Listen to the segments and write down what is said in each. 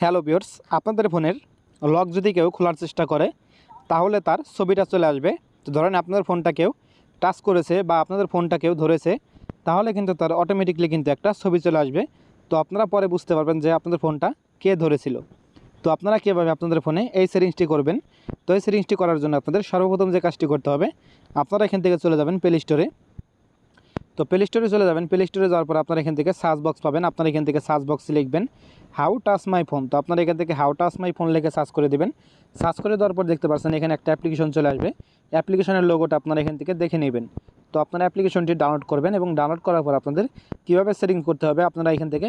Hello viewers, আপনাদের ফোনের lock যদি কেউ খোলার চেষ্টা করে তাহলে তার ছবিটা চলে আসবে। তো ধরেন আপনাদের ফোনটা কেউ টাচ করেছে বা আপনাদের ফোনটা কেউ ধরেছে, তাহলে কিন্তু তার অটোমেটিকলি কিন্তু একটা ছবি চলে আসবে। তো আপনারা পরে বুঝতে পারবেন যে আপনাদের ফোনটা কে ধরেছিল। তো আপনারা কীভাবে আপনাদের ফোনে এই সেটিংসটি করবেন? তো এই সেটিংসটি করার জন্য আপনাদের সর্বপ্রথম যে কাজটি করতে হবে, আপনারা এখান থেকে চলে যাবেন প্লে স্টোরে। তো প্লে স্টোরে চলে যাবেন। প্লে স্টোরে যাওয়ার পর আপনারা এখান থেকে সার্চ বক্স পাবেন। আপনারা এখান থেকে সার্চ বক্সে লিখবেন হাউ টাচ মাই ফোন। তো আপনারা এখান থেকে হাউ টাচ মাই ফোন লিখে সার্চ করে দেবেন। সার্চ করে দেওয়ার পর দেখতে পাচ্ছেন এখানে একটা অ্যাপ্লিকেশন চলে আসবে। অ্যাপ্লিকেশনের লোগোটা আপনারা এখান থেকে দেখে নেবেন। তো আপনারা অ্যাপ্লিকেশনটি ডাউনলোড করবেন এবং ডাউনলোড করার পর আপনাদের কীভাবে সেটিং করতে হবে আপনারা এখান থেকে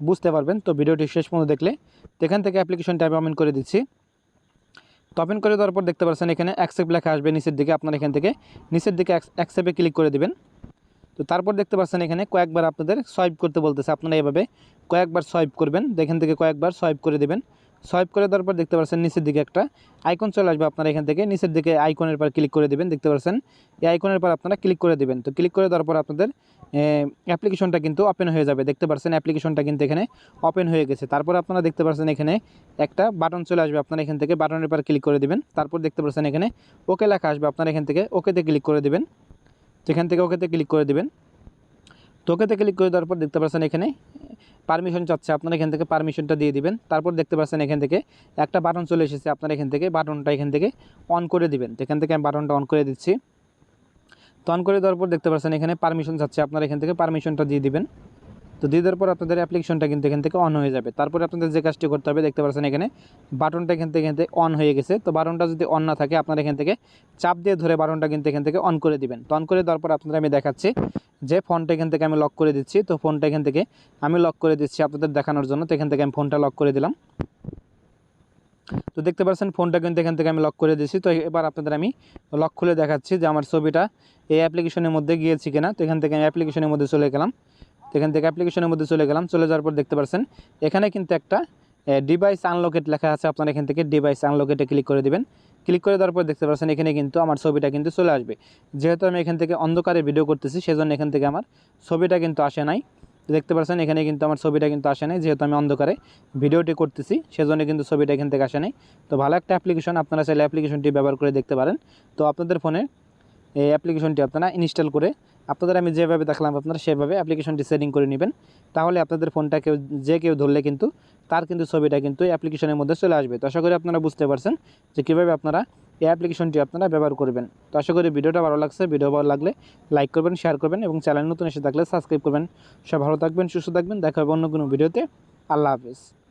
বুঝতে পারবেন। তো ভিডিওটি শেষ পর্যন্ত দেখলে তো এখান থেকে অ্যাপ্লিকেশনটা আমি ওপেন করে দিচ্ছি। তো ওপেন করে দেওয়ার পর দেখতে পাচ্ছেন এখানে অ্যাকসেপ্ট লেখা আসবে নিচের দিকে। আপনারা এখান থেকে নিচের দিকে অ্যাকসেপ্টে ক্লিক করে দেবেন। তো তারপর দেখতে পাচ্ছেন এখানে কয়েকবার আপনাদের সোয়াইপ করতে বলতেছে। আপনারা এভাবে কয়েকবার সোয়াইপ করবেন। এখান থেকে কয়েকবার সোয়াইপ করে দেবেন। সোয়াইপ করে দেওয়ার পর দেখতে পাচ্ছেন নিচের দিকে একটা আইকন চলে আসবে। আপনারা এখান থেকে নিচের দিকে আইকনের পর ক্লিক করে দেবেন। দেখতে পাচ্ছেন এই আইকনের পর আপনারা ক্লিক করে দেবেন। তো ক্লিক করে দেওয়ার পর আপনাদের অ্যাপ্লিকেশনটা কিন্তু ওপেন হয়ে যাবে। দেখতে পাচ্ছেন অ্যাপ্লিকেশনটা কিন্তু এখানে ওপেন হয়ে গেছে। তারপর আপনারা দেখতে পাচ্ছেন এখানে একটা বাটন চলে আসবে। আপনারা এখান থেকে বাটনের পর ক্লিক করে দেবেন। তারপর দেখতে পাচ্ছেন এখানে ওকে লেখা আসবে। আপনারা এখান থেকে ওকেতে ক্লিক করে দেবেন। তো এখান থেকে ওকেতে ক্লিক করে দেবেন। তো ওকেতে ক্লিক করে দেওয়ার পর দেখতে পাচ্ছেন এখানে পারমিশন চাচ্ছে। আপনারা এখান থেকে পারমিশনটা দিয়ে দিবেন। তারপর দেখতে পাচ্ছেন এখান থেকে একটা বাটন চলে এসেছে। আপনারা এখান থেকে বাটনটা এখান থেকে অন করে দিবেন। তো এখান থেকে আমি বাটনটা অন করে দিচ্ছি। তো অন করে দেওয়ার পর দেখতে পাচ্ছেন এখানে পারমিশন চাচ্ছে। আপনারা এখান থেকে পারমিশনটা দিয়ে দিবেন। তো দিয়ে দেওয়ার পর আপনাদের অ্যাপ্লিকেশনটা কিন্তু এখান থেকে অন হয়ে যাবে। তারপরে আপনাদের যে কাজটি করতে হবে দেখতে পাচ্ছেন এখানে বাটনটা এখান থেকে অন হয়ে গেছে। তো বাটনটা যদি অন না থাকে আপনারা এখান থেকে চাপ দিয়ে ধরে বাটনটা কিন্তু এখান থেকে অন করে দিবেন। তো অন করে দেওয়ার পর আপনাদের আমি দেখাচ্ছি যে ফোনটা এখান থেকে আমি লক করে দিচ্ছি। তো ফোনটা এখান থেকে আমি লক করে দিচ্ছি আপনাদের দেখানোর জন্য। তো এখান থেকে আমি ফোনটা লক করে দিলাম। তো দেখতে পাচ্ছেন ফোনটা কিন্তু এখান থেকে আমি লক করে দিয়েছি। তো এবার আপনাদের আমি লক খুলে দেখাচ্ছি যে আমার ছবিটা এই অ্যাপ্লিকেশনের মধ্যে গিয়েছি কিনা। তো এখান থেকে আমি অ্যাপ্লিকেশনের মধ্যে চলে গেলাম। তো এখান থেকে অ্যাপ্লিকেশনের মধ্যে চলে গেলাম। চলে যাওয়ার পর দেখতে পাচ্ছেন এখানে কিন্তু একটা ডিভাইস আনলকেট লেখা আছে। আপনারা এখান থেকে ডিভাইস আনলকেটে ক্লিক করে দেবেন। ক্লিক করে দেওয়ার পর দেখতে পাচ্ছেন এখানে কিন্তু আমার ছবিটা কিন্তু চলে আসবে। যেহেতু আমি এখান থেকে অন্ধকারে ভিডিও করতেছি সেজন্য এখান থেকে আমার ছবিটা কিন্তু আসে নাই। দেখতে পাচ্ছেন এখানে কিন্তু আমার ছবিটা কিন্তু আসে নাই, যেহেতু আমি অন্ধকারে ভিডিওটি করতেছি সেজন্য কিন্তু ছবিটা এখান থেকে আসে নাই। তো ভালো একটা অ্যাপ্লিকেশন, আপনারা চাইলে অ্যাপ্লিকেশনটি ব্যবহার করে দেখতে পারেন। তো আপনাদের ফোনে এই অ্যাপ্লিকেশনটি আপনারা ইনস্টল করে আপনাদের আমি যেভাবে দেখালাম আপনারা সেভাবে অ্যাপ্লিকেশনটি সেটিং করে নেবেন। তাহলে আপনাদের ফোনটা কেউ ধরলে কিন্তু তার কিন্তু ছবিটা কিন্তু এই অ্যাপ্লিকেশনের মধ্যে চলে আসবে। তো আশা করি আপনারা বুঝতে পারছেন যে কীভাবে আপনারা এই অ্যাপ্লিকেশনটি আপনারা ব্যবহার করবেন। তো আশা করি ভিডিওটা ভালো লাগছে। ভিডিও ভালো লাগলে লাইক করবেন, শেয়ার করবেন এবং চ্যানেল নতুন এসে থাকলে সাবস্ক্রাইব করবেন। সব ভালো থাকবেন, সুস্থ থাকবেন। দেখা হবে অন্য কোনো ভিডিওতে। আল্লাহ হাফেজ।